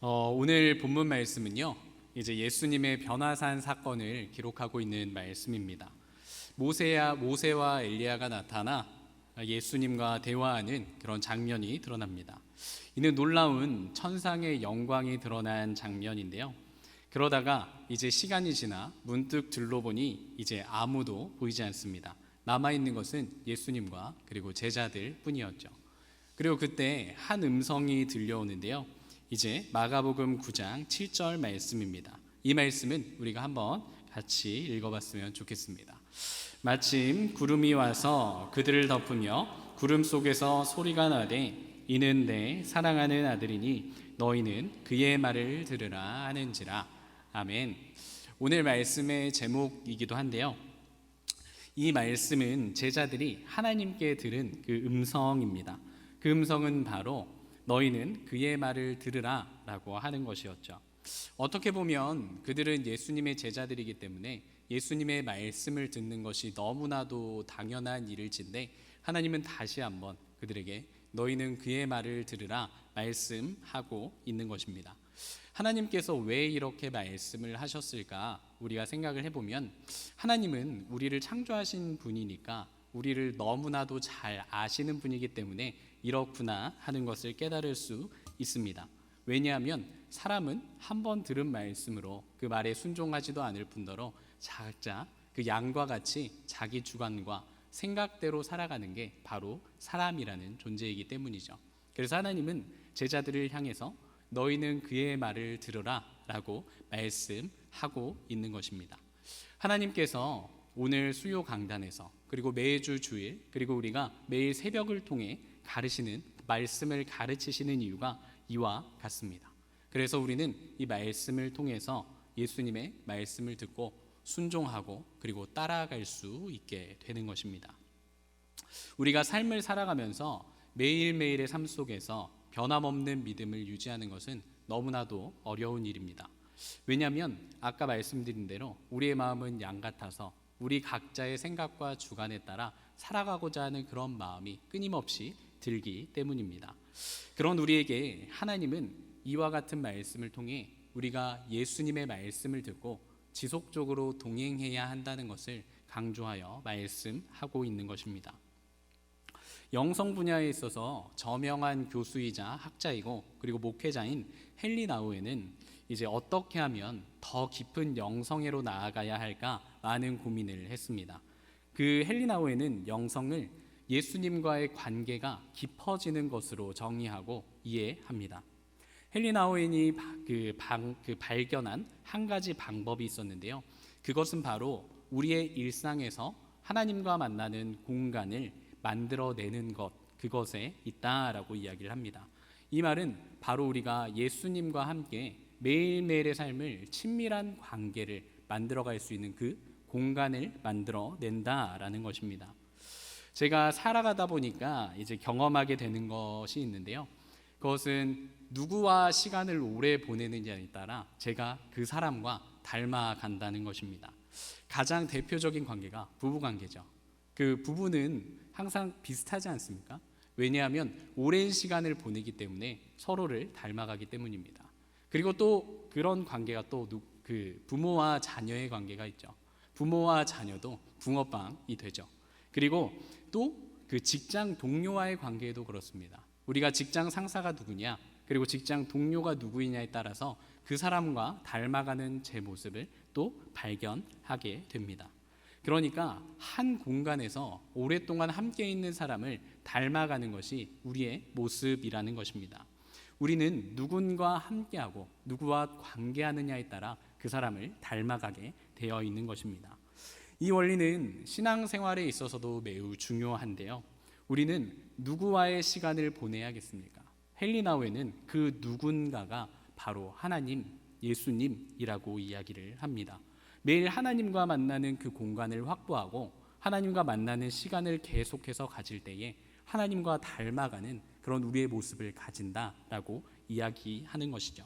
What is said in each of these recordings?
오늘 본문 말씀은요, 이제 예수님의 변화산 사건을 기록하고 있는 말씀입니다. 모세와 엘리야가 나타나 예수님과 대화하는 그런 장면이 드러납니다. 이는 놀라운 천상의 영광이 드러난 장면인데요. 그러다가 이제 시간이 지나 문득 둘러보니 이제 아무도 보이지 않습니다. 남아있는 것은 예수님과 그리고 제자들 뿐이었죠. 그리고 그때 한 음성이 들려오는데요. 이제 마가복음 9장 7절 말씀입니다. 이 말씀은 우리가 한번 같이 읽어봤으면 좋겠습니다. 마침 구름이 와서 그들을 덮으며 구름 속에서 소리가 나되 이는 내 사랑하는 아들이니 너희는 그의 말을 들으라 하는지라. 아멘. 오늘 말씀의 제목이기도 한데요. 이 말씀은 제자들이 하나님께 들은 그 음성입니다. 그 음성은 바로 너희는 그의 말을 들으라 라고 하는 것이었죠. 어떻게 보면 그들은 예수님의 제자들이기 때문에 예수님의 말씀을 듣는 것이 너무나도 당연한 일일진데 하나님은 다시 한번 그들에게 너희는 그의 말을 들으라 말씀하고 있는 것입니다. 하나님께서 왜 이렇게 말씀을 하셨을까 우리가 생각을 해보면 하나님은 우리를 창조하신 분이니까 우리를 너무나도 잘 아시는 분이기 때문에 이렇구나 하는 것을 깨달을 수 있습니다. 왜냐하면 사람은 한 번 들은 말씀으로 그 말에 순종하지도 않을 뿐더러 각자 그 양과 같이 자기 주관과 생각대로 살아가는 게 바로 사람이라는 존재이기 때문이죠. 그래서 하나님은 제자들을 향해서 너희는 그의 말을 들으라 라고 말씀하고 있는 것입니다. 하나님께서 오늘 수요 강단에서 그리고 매주 주일 그리고 우리가 매일 새벽을 통해 가르치는 말씀을 가르치시는 이유가 이와 같습니다. 그래서 우리는 이 말씀을 통해서 예수님의 말씀을 듣고 순종하고 그리고 따라갈 수 있게 되는 것입니다. 우리가 삶을 살아가면서 매일매일의 삶 속에서 변함없는 믿음을 유지하는 것은 너무나도 어려운 일입니다. 왜냐하면 아까 말씀드린 대로 우리의 마음은 양 같아서 우리 각자의 생각과 주관에 따라 살아가고자 하는 그런 마음이 끊임없이 들기 때문입니다. 그런 우리에게 하나님은 이와 같은 말씀을 통해 우리가 예수님의 말씀을 듣고 지속적으로 동행해야 한다는 것을 강조하여 말씀하고 있는 것입니다. 영성 분야에 있어서 저명한 교수이자 학자이고 그리고 목회자인 헨리 나우에는 이제 어떻게 하면 더 깊은 영성애로 나아가야 할까 많은 고민을 했습니다. 그 헨리 나우에는 영성을 예수님과의 관계가 깊어지는 것으로 정의하고 이해합니다. 헨리 나우엔이 발견한 한 가지 방법이 있었는데요. 그것은 바로 우리의 일상에서 하나님과 만나는 공간을 만들어내는 것, 그것에 있다라고 이야기를 합니다. 이 말은 바로 우리가 예수님과 함께 매일매일의 삶을 친밀한 관계를 만들어갈 수 있는 그 공간을 만들어낸다라는 것입니다. 제가 살아가다 보니까 이제 경험하게 되는 것이 있는데요. 그것은 누구와 시간을 오래 보내느냐에 따라 제가 그 사람과 닮아간다는 것입니다. 가장 대표적인 관계가 부부관계죠. 그 부부는 항상 비슷하지 않습니까? 왜냐하면 오랜 시간을 보내기 때문에 서로를 닮아가기 때문입니다. 그리고 또 그런 관계가 또 그 부모와 자녀의 관계가 있죠. 부모와 자녀도 붕어빵이 되죠. 그리고 또 그 직장 동료와의 관계도 그렇습니다. 우리가 직장 상사가 누구냐 그리고 직장 동료가 누구이냐에 따라서 그 사람과 닮아가는 제 모습을 또 발견하게 됩니다. 그러니까 한 공간에서 오랫동안 함께 있는 사람을 닮아가는 것이 우리의 모습이라는 것입니다. 우리는 누군가 함께하고 누구와 관계하느냐에 따라 그 사람을 닮아가게 되어 있는 것입니다. 이 원리는 신앙생활에 있어서도 매우 중요한데요. 우리는 누구와의 시간을 보내야겠습니까? 헨리 나우에는 그 누군가가 바로 하나님, 예수님이라고 이야기를 합니다. 매일 하나님과 만나는 그 공간을 확보하고 하나님과 만나는 시간을 계속해서 가질 때에 하나님과 닮아가는 그런 우리의 모습을 가진다라고 이야기하는 것이죠.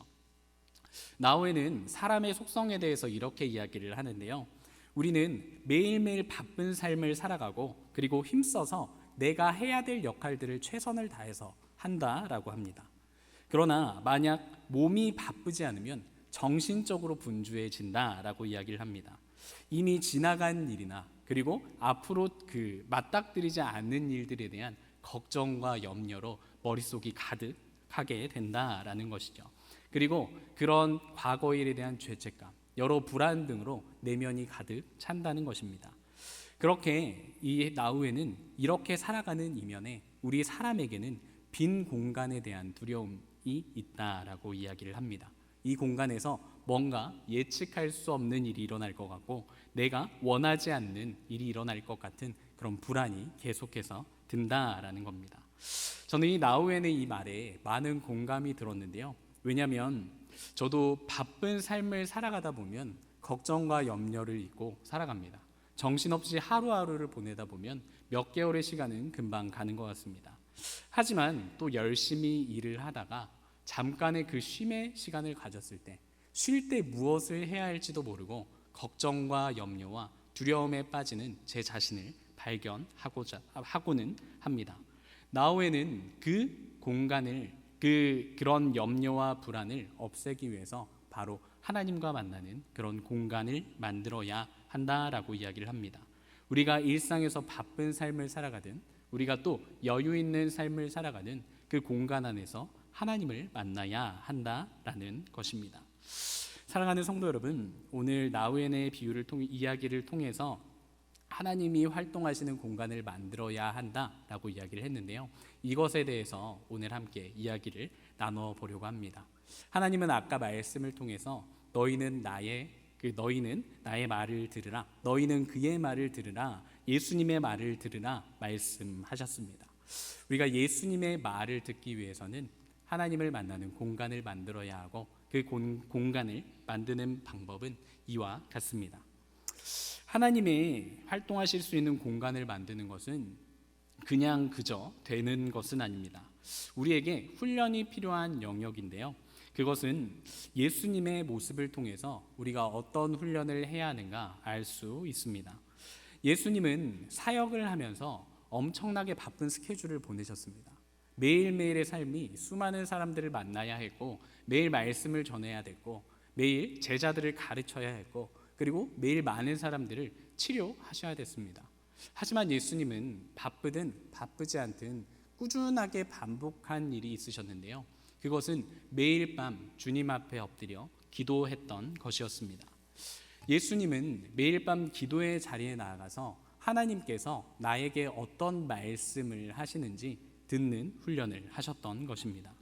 나우에는 사람의 속성에 대해서 이렇게 이야기를 하는데요. 우리는 매일매일 바쁜 삶을 살아가고 그리고 힘써서 내가 해야 될 역할들을 최선을 다해서 한다라고 합니다. 그러나 만약 몸이 바쁘지 않으면 정신적으로 분주해진다라고 이야기를 합니다. 이미 지나간 일이나 그리고 앞으로 맞닥뜨리지 않는 일들에 대한 걱정과 염려로 머릿속이 가득하게 된다라는 것이죠. 그리고 그런 과거 일에 대한 죄책감, 여러 불안 등으로 내면이 가득 찬다는 것입니다. 그렇게 이 나우에는 이렇게 살아가는 이면에 우리 사람에게는 빈 공간에 대한 두려움이 있다라고 이야기를 합니다. 이 공간에서 뭔가 예측할 수 없는 일이 일어날 것 같고 내가 원하지 않는 일이 일어날 것 같은 그런 불안이 계속해서 든다라는 겁니다. 저는 이 나우엔의 이 말에 많은 공감이 들었는데요. 왜냐하면 저도 바쁜 삶을 살아가다 보면 걱정과 염려를 잊고 살아갑니다. 정신없이 하루하루를 보내다 보면 몇 개월의 시간은 금방 가는 것 같습니다. 하지만 또 열심히 일을 하다가 잠깐의 그 쉼의 시간을 가졌을 때, 쉴 때 무엇을 해야 할지도 모르고 걱정과 염려와 두려움에 빠지는 제 자신을 발견하고는 합니다. 나우에는 그 공간을 그런 염려와 불안을 없애기 위해서 바로 하나님과 만나는 그런 공간을 만들어야 한다라고 이야기를 합니다. 우리가 일상에서 바쁜 삶을 살아가든 우리가 또 여유 있는 삶을 살아가는 그 공간 안에서 하나님을 만나야 한다라는 것입니다. 사랑하는 성도 여러분, 오늘 나우엔의 이야기를 통해서 하나님이 활동하시는 공간을 만들어야 한다라고 이야기를 했는데요. 이것에 대해서 오늘 함께 이야기를 나눠보려고 합니다. 하나님은 아까 말씀을 통해서 너희는 나의 말을 들으라, 너희는 그의 말을 들으라, 예수님의 말을 들으라 말씀하셨습니다. 우리가 예수님의 말을 듣기 위해서는 하나님을 만나는 공간을 만들어야 하고 그 공간을 만드는 방법은 이와 같습니다. 하나님의 활동하실 수 있는 공간을 만드는 것은 그저 되는 것은 아닙니다. 우리에게 훈련이 필요한 영역인데요. 그것은 예수님의 모습을 통해서 우리가 어떤 훈련을 해야 하는가 알 수 있습니다. 예수님은 사역을 하면서 엄청나게 바쁜 스케줄을 보내셨습니다. 매일매일의 삶이 수많은 사람들을 만나야 했고 매일 말씀을 전해야 됐고 매일 제자들을 가르쳐야 했고 그리고 매일 많은 사람들을 치료하셔야 됐습니다. 하지만 예수님은 바쁘든 바쁘지 않든 꾸준하게 반복한 일이 있으셨는데요. 그것은 매일 밤 주님 앞에 엎드려 기도했던 것이었습니다. 예수님은 매일 밤 기도의 자리에 나아가서 하나님께서 나에게 어떤 말씀을 하시는지 듣는 훈련을 하셨던 것입니다.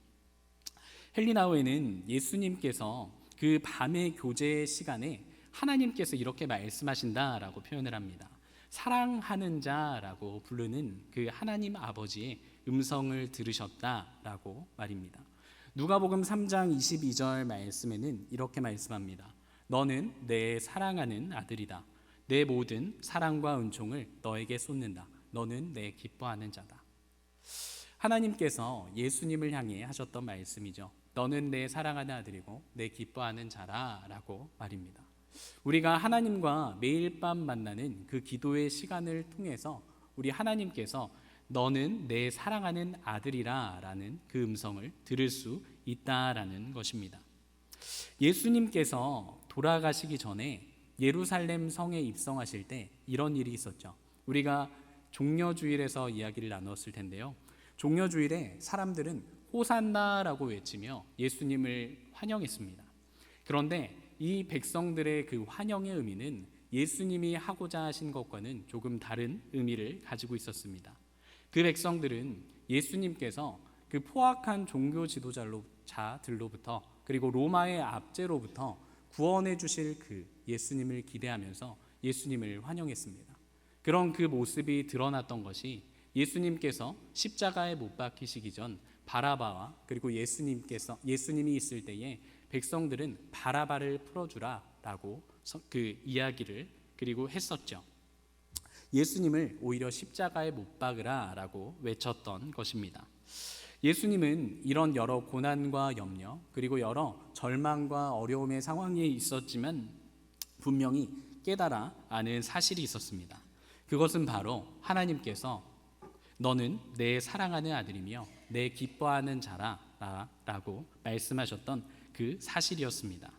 헬리나우에는 예수님께서 그 밤의 교제 시간에 하나님께서 이렇게 말씀하신다라고 표현을 합니다. 사랑하는 자라고 부르는 그 하나님 아버지의 음성을 들으셨다라고 말입니다. 누가복음 3장 22절 말씀에는 이렇게 말씀합니다. 너는 내 사랑하는 아들이다. 내 모든 사랑과 은총을 너에게 쏟는다. 너는 내 기뻐하는 자다. 하나님께서 예수님을 향해 하셨던 말씀이죠. 너는 내 사랑하는 아들이고 내 기뻐하는 자라라고 말입니다. 우리가 하나님과 매일 밤 만나는 그 기도의 시간을 통해서 우리 하나님께서 너는 내 사랑하는 아들이라 라는 그 음성을 들을 수 있다라는 것입니다. 예수님께서 돌아가시기 전에 예루살렘 성에 입성하실 때 이런 일이 있었죠. 우리가 종려주일에서 이야기를 나눴을 텐데요. 종려주일에 사람들은 호산나라고 외치며 예수님을 환영했습니다. 그런데 이 백성들의 그 환영의 의미는 예수님이 하고자 하신 것과는 조금 다른 의미를 가지고 있었습니다. 그 백성들은 예수님께서 그 포악한 종교 지도자들로부터 그리고 로마의 압제로부터 구원해 주실 그 예수님을 기대하면서 예수님을 환영했습니다. 그런 그 모습이 드러났던 것이 예수님께서 십자가에 못 박히시기 전 바라바와 그리고 예수님이 있을 때에 백성들은 바라바를 풀어주라라고 그 이야기를 그리고 했었죠. 예수님을 오히려 십자가에 못 박으라라고 외쳤던 것입니다. 예수님은 이런 여러 고난과 염려 그리고 여러 절망과 어려움의 상황에 있었지만 분명히 깨달아 아는 사실이 있었습니다. 그것은 바로 하나님께서 너는 내 사랑하는 아들이며 내 기뻐하는 자라 라고 말씀하셨던 그 사실이었습니다.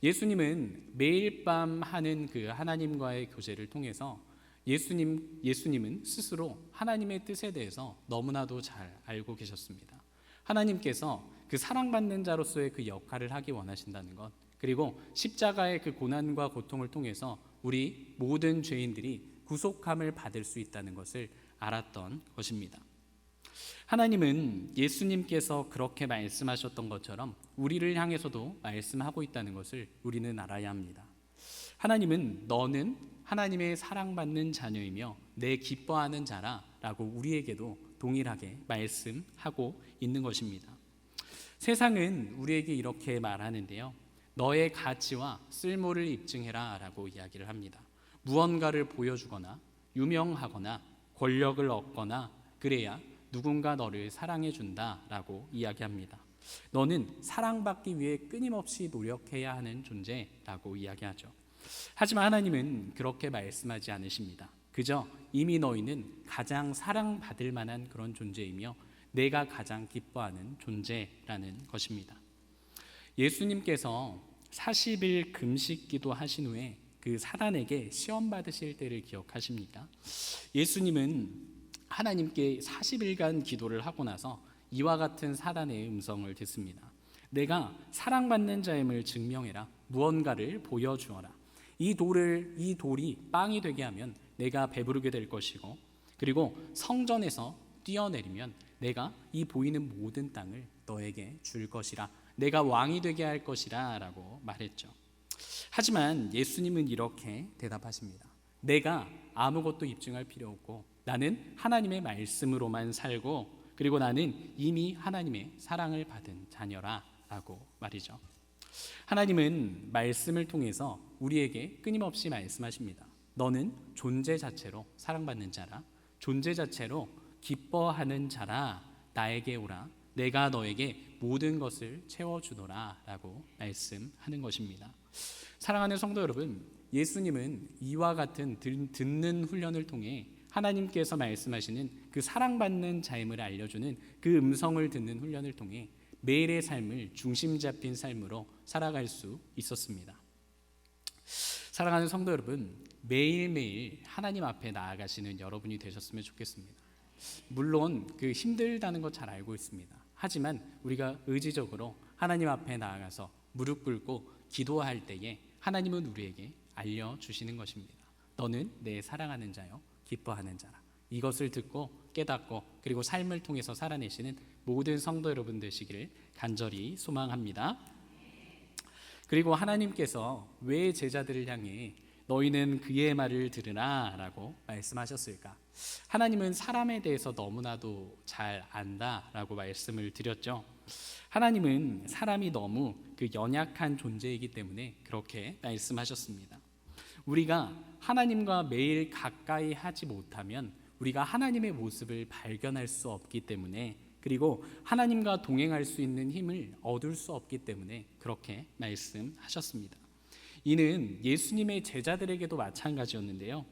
예수님은 매일 밤 하는 그 하나님과의 교제를 통해서 예수님은 스스로 하나님의 뜻에 대해서 너무나도 잘 알고 계셨습니다. 하나님께서 그 사랑받는 자로서의 그 역할을 하기 원하신다는 것, 그리고 십자가의 그 고난과 고통을 통해서 우리 모든 죄인들이 구속함을 받을 수 있다는 것을 알았던 것입니다. 하나님은 예수님께서 그렇게 말씀하셨던 것처럼 우리를 향해서도 말씀하고 있다는 것을 우리는 알아야 합니다. 하나님은 너는 하나님의 사랑받는 자녀이며 내 기뻐하는 자라 라고 우리에게도 동일하게 말씀하고 있는 것입니다. 세상은 우리에게 이렇게 말하는데요, 너의 가치와 쓸모를 입증해라 라고 이야기를 합니다. 무언가를 보여주거나 유명하거나 권력을 얻거나 그래야 누군가 너를 사랑해 준다 라고 이야기합니다. 너는 사랑받기 위해 끊임없이 노력해야 하는 존재라고 이야기하죠. 하지만 하나님은 그렇게 말씀하지 않으십니다. 그저 이미 너희는 가장 사랑받을 만한 그런 존재이며 내가 가장 기뻐하는 존재라는 것입니다. 예수님께서 40일 금식 기도하신 후에 그 사단에게 시험 받으실 때를 기억하십니까? 예수님은 하나님께 40일간 기도를 하고 나서 이와 같은 사단의 음성을 듣습니다. 내가 사랑받는 자임을 증명해라. 무언가를 보여주어라. 이 돌이 빵이 되게 하면 내가 배부르게 될 것이고, 그리고 성전에서 뛰어내리면 내가 이 보이는 모든 땅을 너에게 줄 것이라. 내가 왕이 되게 할 것이라 라고 말했죠. 하지만 예수님은 이렇게 대답하십니다. 내가 아무것도 입증할 필요 없고 나는 하나님의 말씀으로만 살고, 그리고 나는 이미 하나님의 사랑을 받은 자녀라 라고 말이죠. 하나님은 말씀을 통해서 우리에게 끊임없이 말씀하십니다. 너는 존재 자체로 사랑받는 자라, 존재 자체로 기뻐하는 자라. 나에게 오라. 내가 너에게 모든 것을 채워주노라 라고 말씀하는 것입니다. 사랑하는 성도 여러분, 예수님은 이와 같은 듣는 훈련을 통해 하나님께서 말씀하시는 그 사랑받는 자임을 알려주는 그 음성을 듣는 훈련을 통해 매일의 삶을 중심 잡힌 삶으로 살아갈 수 있었습니다. 사랑하는 성도 여러분, 매일매일 하나님 앞에 나아가시는 여러분이 되셨으면 좋겠습니다. 물론 그 힘들다는 거 잘 알고 있습니다. 하지만 우리가 의지적으로 하나님 앞에 나아가서 무릎 꿇고 기도할 때에 하나님은 우리에게 알려주시는 것입니다. 너는 내 사랑하는 자요 기뻐하는 자라. 이것을 듣고 깨닫고 그리고 삶을 통해서 살아내시는 모든 성도 여러분 되시기를 간절히 소망합니다. 그리고 하나님께서 왜 제자들을 향해 너희는 그의 말을 들으라 라고 말씀하셨을까? 하나님은 사람에 대해서 너무나도 잘 안다라고 말씀을 드렸죠. 하나님은 사람이 너무 그 연약한 존재이기 때문에 그렇게 말씀하셨습니다. 우리가 하나님과 매일 가까이 하지 못하면 우리가 하나님의 모습을 발견할 수 없기 때문에, 그리고 하나님과 동행할 수 있는 힘을 얻을 수 없기 때문에 그렇게 말씀하셨습니다. 이는 예수님의 제자들에게도 마찬가지였는데요.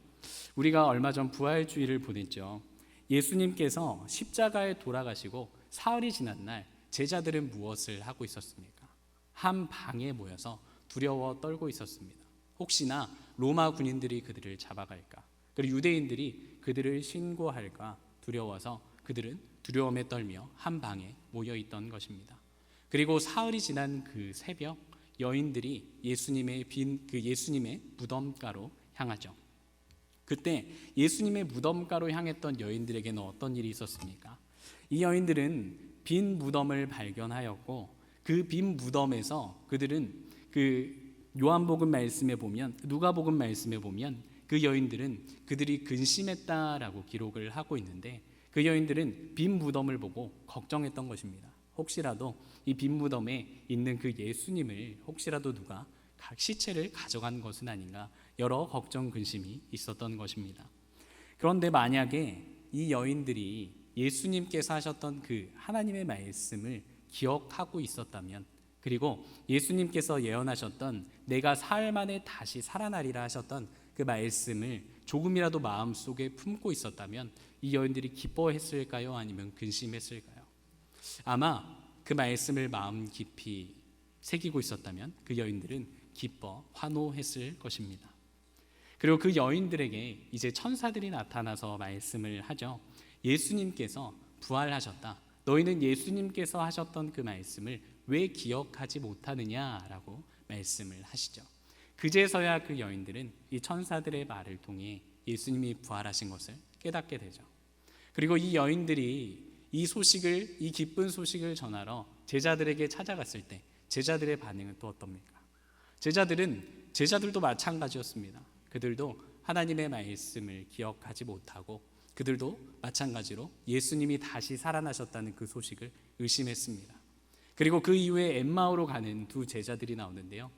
우리가 얼마 전 부활주일을 보냈죠. 예수님께서 십자가에 돌아가시고 사흘이 지난 날 제자들은 무엇을 하고 있었습니까? 한 방에 모여서 두려워 떨고 있었습니다. 혹시나 로마 군인들이 그들을 잡아갈까, 그리고 유대인들이 그들을 신고할까 두려워서 그들은 두려움에 떨며 한 방에 모여 있던 것입니다. 그리고 사흘이 지난 그 새벽, 여인들이 예수님의 무덤가로 향하죠. 그때 예수님의 무덤가로 향했던 여인들에게는 어떤 일이 있었습니까? 이 여인들은 빈 무덤을 발견하였고, 그 빈 무덤에서 그들은 누가복음 말씀에 보면 그 여인들은 그들이 근심했다라고 기록을 하고 있는데, 그 여인들은 빈 무덤을 보고 걱정했던 것입니다. 혹시라도 이 빈 무덤에 있는 그 예수님을 혹시라도 누가 시체를 가져간 것은 아닌가, 여러 걱정 근심이 있었던 것입니다. 그런데 만약에 이 여인들이 예수님께서 하셨던 그 하나님의 말씀을 기억하고 있었다면, 그리고 예수님께서 예언하셨던 내가 사흘 만에 다시 살아나리라 하셨던 그 말씀을 조금이라도 마음속에 품고 있었다면 이 여인들이 기뻐했을까요? 아니면 근심했을까요? 아마 그 말씀을 마음 깊이 새기고 있었다면 그 여인들은 기뻐 환호했을 것입니다. 그리고 그 여인들에게 이제 천사들이 나타나서 말씀을 하죠. 예수님께서 부활하셨다. 너희는 예수님께서 하셨던 그 말씀을 왜 기억하지 못하느냐라고 말씀을 하시죠. 그제서야 그 여인들은 이 천사들의 말을 통해 예수님이 부활하신 것을 깨닫게 되죠. 그리고 이 여인들이 이 기쁜 소식을 전하러 제자들에게 찾아갔을 때 제자들의 반응은 또 어떻습니까? 제자들도 마찬가지였습니다. 그들도 하나님의 말씀을 기억하지 못하고 그들도 마찬가지로 예수님이 다시 살아나셨다는 그 소식을 의심했습니다. 그리고 그 이후에 엠마오로 가는 두 제자들이 나오는데요.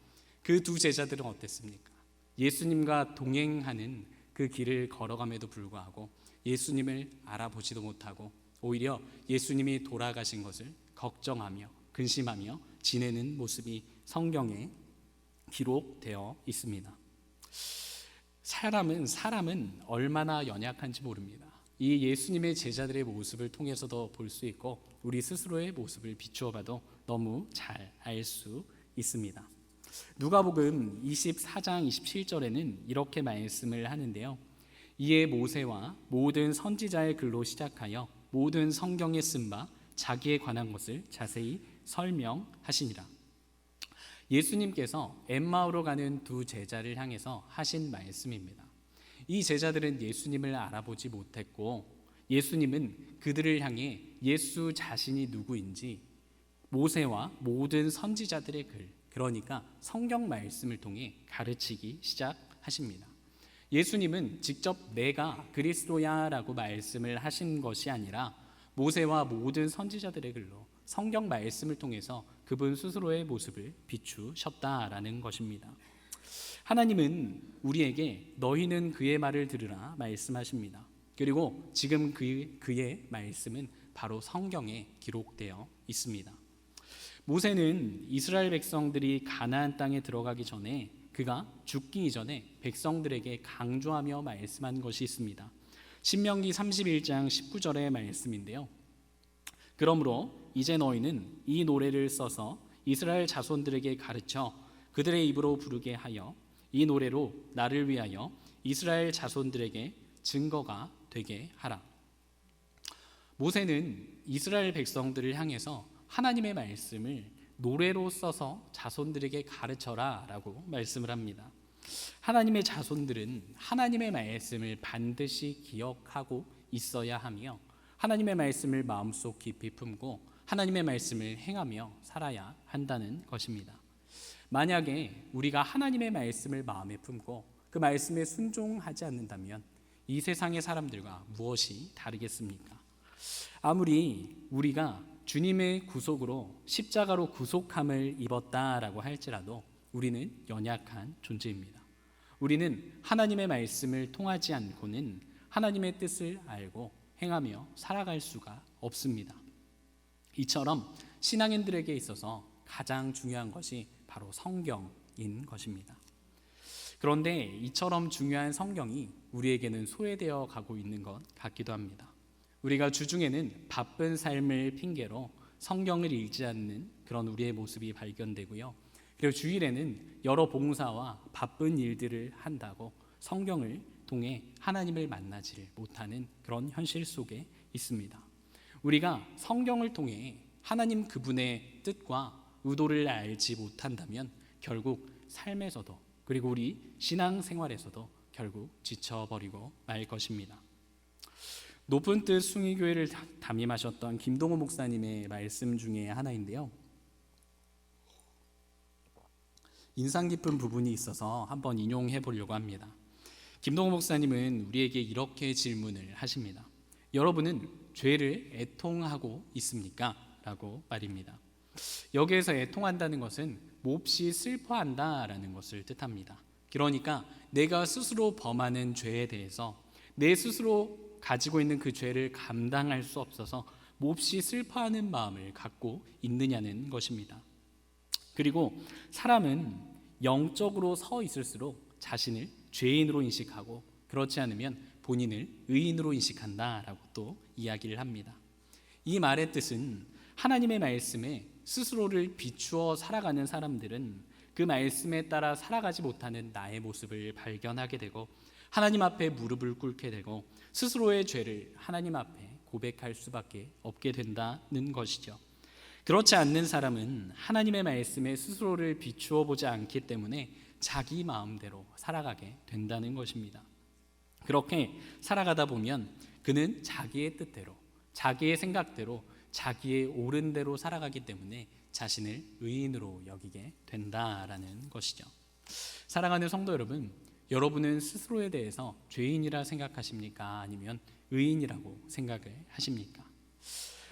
그 두 제자들은 어땠습니까? 예수님과 동행하는 그 길을 걸어감에도 불구하고 예수님을 알아보지도 못하고 오히려 예수님이 돌아가신 것을 걱정하며 근심하며 지내는 모습이 성경에 기록되어 있습니다. 사람은 얼마나 연약한지 모릅니다. 이 예수님의 제자들의 모습을 통해서도 볼 수 있고 우리 스스로의 모습을 비추어 봐도 너무 잘 알 수 있습니다. 누가복음 24장 27절에는 이렇게 말씀을 하는데요. 이에 모세와 모든 선지자의 글로 시작하여 모든 성경에 쓴 바 자기에 관한 것을 자세히 설명하시니라. 예수님께서 엠마오로 가는 두 제자를 향해서 하신 말씀입니다. 이 제자들은 예수님을 알아보지 못했고 예수님은 그들을 향해 예수 자신이 누구인지 모세와 모든 선지자들의 글, 그러니까 성경 말씀을 통해 가르치기 시작하십니다. 예수님은 직접 내가 그리스도야라고 말씀을 하신 것이 아니라 모세와 모든 선지자들의 글로 성경 말씀을 통해서 그분 스스로의 모습을 비추셨다라는 것입니다. 하나님은 우리에게 너희는 그의 말을 들으라 말씀하십니다. 그리고 지금 그의 말씀은 바로 성경에 기록되어 있습니다. 모세는 이스라엘 백성들이 가나안 땅에 들어가기 전에 그가 죽기 이전에 백성들에게 강조하며 말씀한 것이 있습니다. 신명기 31장 19절의 말씀인데요. 그러므로 이제 너희는 이 노래를 써서 이스라엘 자손들에게 가르쳐 그들의 입으로 부르게 하여 이 노래로 나를 위하여 이스라엘 자손들에게 증거가 되게 하라. 모세는 이스라엘 백성들을 향해서 하나님의 말씀을 노래로 써서 자손들에게 가르쳐라 라고 말씀을 합니다. 하나님의 자손들은 하나님의 말씀을 반드시 기억하고 있어야 하며 하나님의 말씀을 마음속 깊이 품고 하나님의 말씀을 행하며 살아야 한다는 것입니다. 만약에 우리가 하나님의 말씀을 마음에 품고 그 말씀에 순종하지 않는다면 이 세상의 사람들과 무엇이 다르겠습니까? 아무리 우리가 주님의 구속으로 십자가로 구속함을 입었다라고 할지라도 우리는 연약한 존재입니다. 우리는 하나님의 말씀을 통하지 않고는 하나님의 뜻을 알고 행하며 살아갈 수가 없습니다. 이처럼 신앙인들에게 있어서 가장 중요한 것이 바로 성경인 것입니다. 그런데 이처럼 중요한 성경이 우리에게는 소외되어 가고 있는 것 같기도 합니다. 우리가 주중에는 바쁜 삶을 핑계로 성경을 읽지 않는 그런 우리의 모습이 발견되고요. 그리고 주일에는 여러 봉사와 바쁜 일들을 한다고 성경을 통해 하나님을 만나지를 못하는 그런 현실 속에 있습니다. 우리가 성경을 통해 하나님 그분의 뜻과 의도를 알지 못한다면 결국 삶에서도 그리고 우리 신앙생활에서도 결국 지쳐버리고 말 것입니다. 높은 뜻 숭의교회를 담임하셨던 김동호 목사님의 말씀 중에 하나인데요. 인상 깊은 부분이 있어서 한번 인용해 보려고 합니다. 김동호 목사님은 우리에게 이렇게 질문을 하십니다. 여러분은 죄를 애통하고 있습니까? 라고 말입니다. 여기에서 애통한다는 것은 몹시 슬퍼한다라는 것을 뜻합니다. 그러니까 내가 스스로 범하는 죄에 대해서 내 스스로 가지고 있는 그 죄를 감당할 수 없어서 몹시 슬퍼하는 마음을 갖고 있느냐는 것입니다. 그리고 사람은 영적으로 서 있을수록 자신을 죄인으로 인식하고 그렇지 않으면 본인을 의인으로 인식한다라고 또 이야기를 합니다. 이 말의 뜻은 하나님의 말씀에 스스로를 비추어 살아가는 사람들은 그 말씀에 따라 살아가지 못하는 나의 모습을 발견하게 되고 하나님 앞에 무릎을 꿇게 되고 스스로의 죄를 하나님 앞에 고백할 수밖에 없게 된다는 것이죠. 그렇지 않는 사람은 하나님의 말씀에 스스로를 비추어 보지 않기 때문에 자기 마음대로 살아가게 된다는 것입니다. 그렇게 살아가다 보면 그는 자기의 뜻대로, 자기의 생각대로, 자기의 옳은 대로 살아가기 때문에 자신을 의인으로 여기게 된다라는 것이죠. 사랑하는 성도 여러분, 여러분은 스스로에 대해서 죄인이라 생각하십니까? 아니면 의인이라고 생각을 하십니까?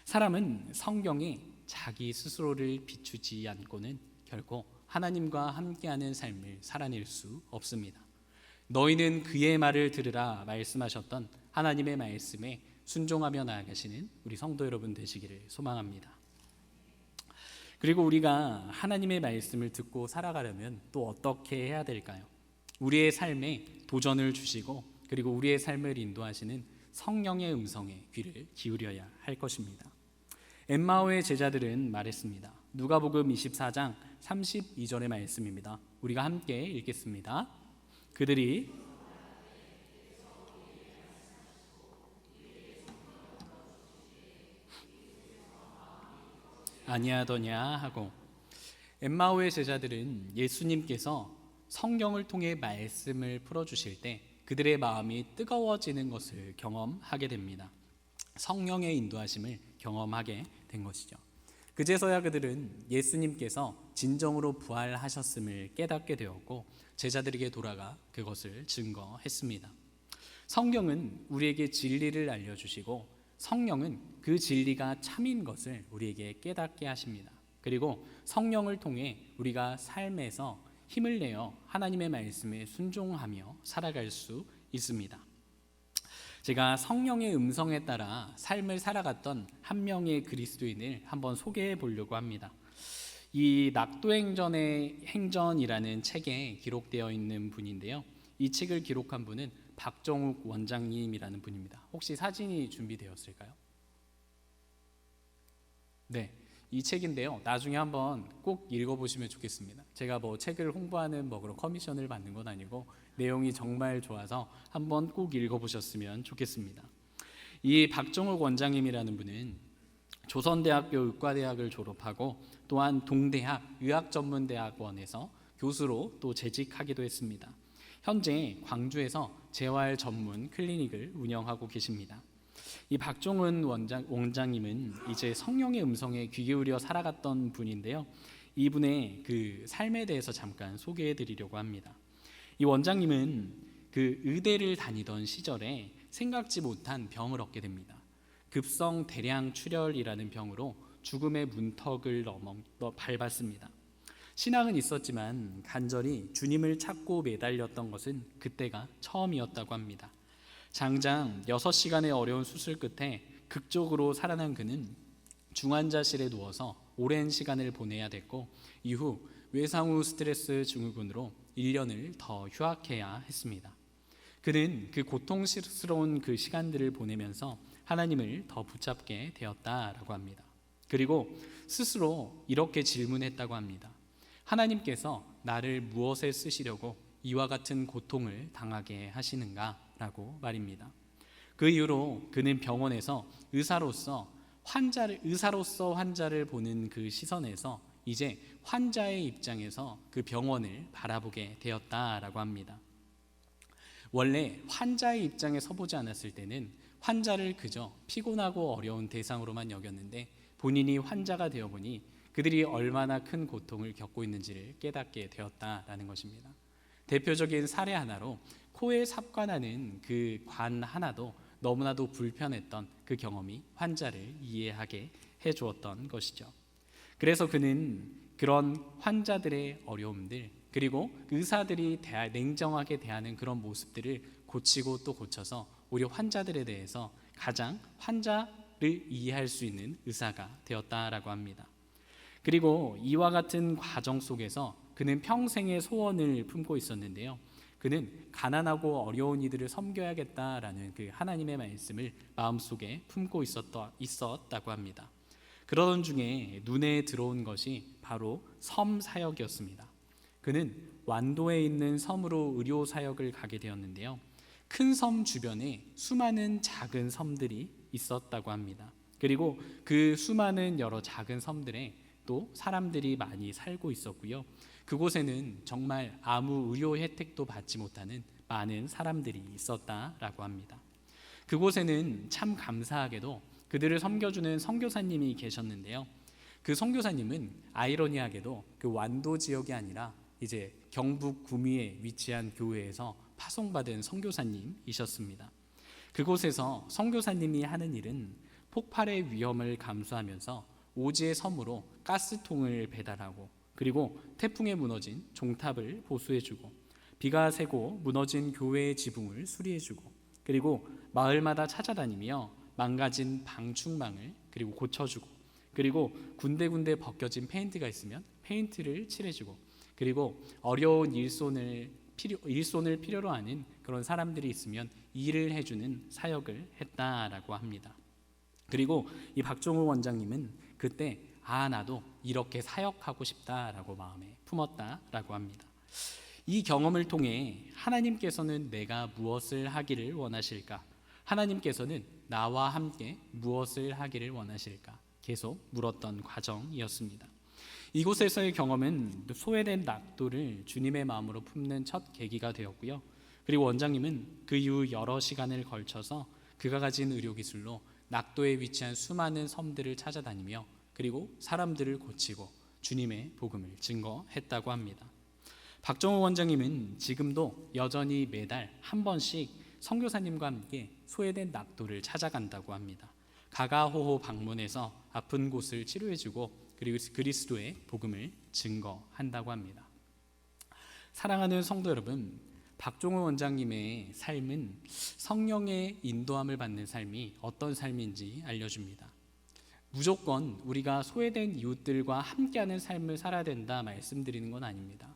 사람은 성경에 자기 스스로를 비추지 않고는 결코 하나님과 함께하는 삶을 살아낼 수 없습니다. 너희는 그의 말을 들으라 말씀하셨던 하나님의 말씀에 순종하며 나아가시는 우리 성도 여러분 되시기를 소망합니다. 그리고 우리가 하나님의 말씀을 듣고 살아가려면 또 어떻게 해야 될까요? 우리의 삶에 도전을 주시고 그리고 우리의 삶을 인도하시는 성령의 음성에 귀를 기울여야 할 것입니다. 엠마오의 제자들은 말했습니다. 누가복음 24장 32절의 말씀입니다. 우리가 함께 읽겠습니다. 그들이 아니하더냐 하고, 엠마오의 제자들은 예수님께서 성경을 통해 말씀을 풀어주실 때 그들의 마음이 뜨거워지는 것을 경험하게 됩니다. 성령의 인도하심을 경험하게 된 것이죠. 그제서야 그들은 예수님께서 진정으로 부활하셨음을 깨닫게 되었고 제자들에게 돌아가 그것을 증거했습니다. 성경은 우리에게 진리를 알려주시고 성령은 그 진리가 참인 것을 우리에게 깨닫게 하십니다. 그리고 성령을 통해 우리가 삶에서 힘을 내어 하나님의 말씀에 순종하며 살아갈 수 있습니다. 제가 성령의 음성에 따라 삶을 살아갔던 한 명의 그리스도인을 한번 소개해 보려고 합니다. 이 낙도행전의 행전이라는 책에 기록되어 있는 분인데요. 이 책을 기록한 분은 박정욱 원장님이라는 분입니다. 혹시 사진이 준비되었을까요? 네, 이 책인데요. 나중에 한번 꼭 읽어보시면 좋겠습니다. 제가 책을 홍보하는 그런 커미션을 받는 건 아니고 내용이 정말 좋아서 한번 꼭 읽어보셨으면 좋겠습니다. 이 박정욱 원장님이라는 분은 조선대학교 의과대학을 졸업하고 또한 동대학 의학전문대학원에서 교수로 또 재직하기도 했습니다. 현재 광주에서 재활 전문 클리닉을 운영하고 계십니다. 이 박종은 원장님은 이제 성령의 음성에 귀 기울여 살아갔던 분인데요. 이분의 그 삶에 대해서 잠깐 소개해 드리려고 합니다. 이 원장님은 그 의대를 다니던 시절에 생각지 못한 병을 얻게 됩니다. 급성 대량 출혈이라는 병으로 죽음의 문턱을 밟았습니다. 신앙은 있었지만 간절히 주님을 찾고 매달렸던 것은 그때가 처음이었다고 합니다. 장장 6시간의 어려운 수술 끝에 극적으로 살아난 그는 중환자실에 누워서 오랜 시간을 보내야 됐고 이후 외상후 스트레스 증후군으로 1년을 더 휴학해야 했습니다. 그는 그 고통스러운 그 시간들을 보내면서 하나님을 더 붙잡게 되었다라고 합니다. 그리고 스스로 이렇게 질문했다고 합니다. 하나님께서 나를 무엇에 쓰시려고 이와 같은 고통을 당하게 하시는가? 라고 말입니다. 그 이후로 그는 병원에서 의사로서 환자를 보는 그 시선에서 이제 환자의 입장에서 그 병원을 바라보게 되었다라고 합니다. 원래 환자의 입장에 서보지 않았을 때는 환자를 그저 피곤하고 어려운 대상으로만 여겼는데 본인이 환자가 되어보니 그들이 얼마나 큰 고통을 겪고 있는지를 깨닫게 되었다라는 것입니다. 대표적인 사례 하나로 코에 삽관하는 그 관 하나도 너무나도 불편했던 그 경험이 환자를 이해하게 해주었던 것이죠. 그래서 그는 그런 환자들의 어려움들 그리고 의사들이 냉정하게 대하는 그런 모습들을 고치고 또 고쳐서 우리 환자들에 대해서 가장 환자를 이해할 수 있는 의사가 되었다라고 합니다. 그리고 이와 같은 과정 속에서 그는 평생의 소원을 품고 있었는데요. 그는 가난하고 어려운 이들을 섬겨야겠다라는 그 하나님의 말씀을 마음속에 품고 있었다고 합니다. 그러던 중에 눈에 들어온 것이 바로 섬 사역이었습니다. 그는 완도에 있는 섬으로 의료 사역을 가게 되었는데요. 큰 섬 주변에 수많은 작은 섬들이 있었다고 합니다. 그리고 그 수많은 여러 작은 섬들에 또 사람들이 많이 살고 있었고요. 그곳에는 정말 아무 의료 혜택도 받지 못하는 많은 사람들이 있었다라고 합니다. 그곳에는 참 감사하게도 그들을 섬겨주는 선교사님이 계셨는데요. 그 선교사님은 아이러니하게도 그 완도 지역이 아니라 이제 경북 구미에 위치한 교회에서 파송받은 선교사님이셨습니다. 그곳에서 선교사님이 하는 일은 폭발의 위험을 감수하면서 오지의 섬으로 가스통을 배달하고, 그리고 태풍에 무너진 종탑을 보수해주고, 비가 새고 무너진 교회의 지붕을 수리해주고, 그리고 마을마다 찾아다니며 망가진 방충망을 그리고 고쳐주고, 그리고 군데군데 벗겨진 페인트가 있으면 페인트를 칠해주고, 그리고 어려운 일손을 필요로 하는 그런 사람들이 있으면 일을 해주는 사역을 했다라고 합니다. 그리고 이 박종우 원장님은 그때 나도 이렇게 사역하고 싶다라고 마음에 품었다라고 합니다. 이 경험을 통해 하나님께서는 내가 무엇을 하기를 원하실까? 하나님께서는 나와 함께 무엇을 하기를 원하실까? 계속 물었던 과정이었습니다. 이곳에서의 경험은 소외된 낙도를 주님의 마음으로 품는 첫 계기가 되었고요. 그리고 원장님은 그 이후 여러 시간을 걸쳐서 그가 가진 의료기술로 낙도에 위치한 수많은 섬들을 찾아다니며 그리고 사람들을 고치고 주님의 복음을 증거했다고 합니다. 박정호 원장님은 지금도 여전히 매달 한 번씩 선교사님과 함께 소외된 낙도를 찾아간다고 합니다. 가가호호 방문해서 아픈 곳을 치료해주고 그리고 그리스도의 복음을 증거한다고 합니다. 사랑하는 성도 여러분, 박종호 원장님의 삶은 성령의 인도함을 받는 삶이 어떤 삶인지 알려줍니다. 무조건 우리가 소외된 이웃들과 함께하는 삶을 살아야 된다 말씀드리는 건 아닙니다.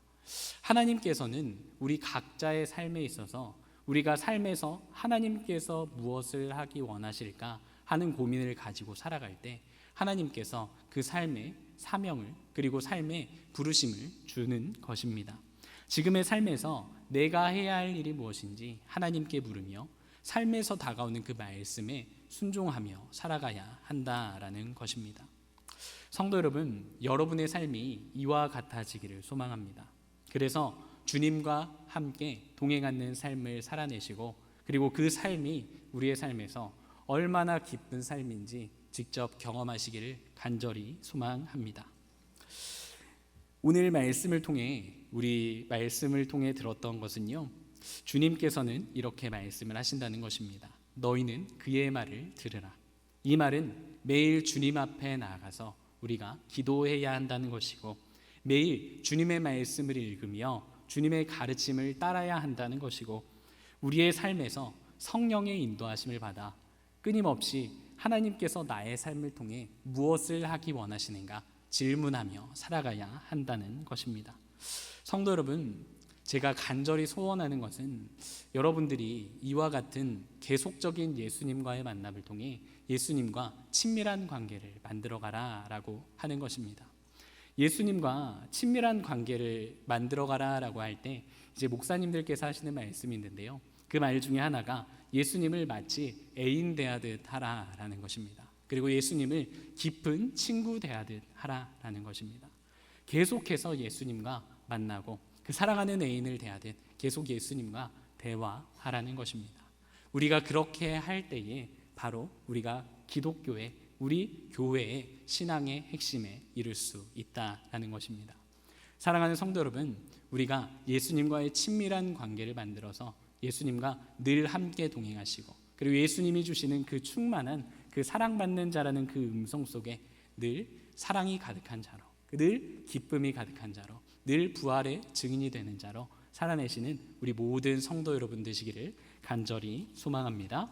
하나님께서는 우리 각자의 삶에 있어서 우리가 삶에서 하나님께서 무엇을 하기 원하실까 하는 고민을 가지고 살아갈 때 하나님께서 그 삶의 사명을 그리고 삶의 부르심을 주는 것입니다. 지금의 삶에서 내가 해야 할 일이 무엇인지 하나님께 물으며 삶에서 다가오는 그 말씀에 순종하며 살아가야 한다라는 것입니다. 성도 여러분, 여러분의 삶이 이와 같아지기를 소망합니다. 그래서 주님과 함께 동행하는 삶을 살아내시고 그리고 그 삶이 우리의 삶에서 얼마나 기쁜 삶인지 직접 경험하시기를 간절히 소망합니다. 오늘 말씀을 통해 들었던 것은요, 주님께서는 이렇게 말씀을 하신다는 것입니다. 너희는 그의 말을 들으라. 이 말은 매일 주님 앞에 나아가서 우리가 기도해야 한다는 것이고 매일 주님의 말씀을 읽으며 주님의 가르침을 따라야 한다는 것이고 우리의 삶에서 성령의 인도하심을 받아 끊임없이 하나님께서 나의 삶을 통해 무엇을 하기 원하시는가 질문하며 살아가야 한다는 것입니다. 성도 여러분, 제가 간절히 소원하는 것은 여러분들이 이와 같은 계속적인 예수님과의 만남을 통해 예수님과 친밀한 관계를 만들어가라라고 하는 것입니다. 예수님과 친밀한 관계를 만들어가라라고 할 때 이제 목사님들께서 하시는 말씀이 있는데요. 그 말 중에 하나가 예수님을 마치 애인 대하듯 하라라는 것입니다. 그리고 예수님을 깊은 친구 대하듯 하라라는 것입니다. 계속해서 예수님과 만나고 그 사랑하는 애인을 대하듯 계속 예수님과 대화하라는 것입니다. 우리가 그렇게 할 때에 바로 우리가 기독교의 우리 교회의 신앙의 핵심에 이를 수 있다라는 것입니다. 사랑하는 성도 여러분, 우리가 예수님과의 친밀한 관계를 만들어서 예수님과 늘 함께 동행하시고 그리고 예수님이 주시는 그 충만한 그 사랑받는 자라는 그 음성 속에 늘 사랑이 가득한 자로, 늘 기쁨이 가득한 자로, 늘 부활의 증인이 되는 자로 살아내시는 우리 모든 성도 여러분 되시기를 간절히 소망합니다.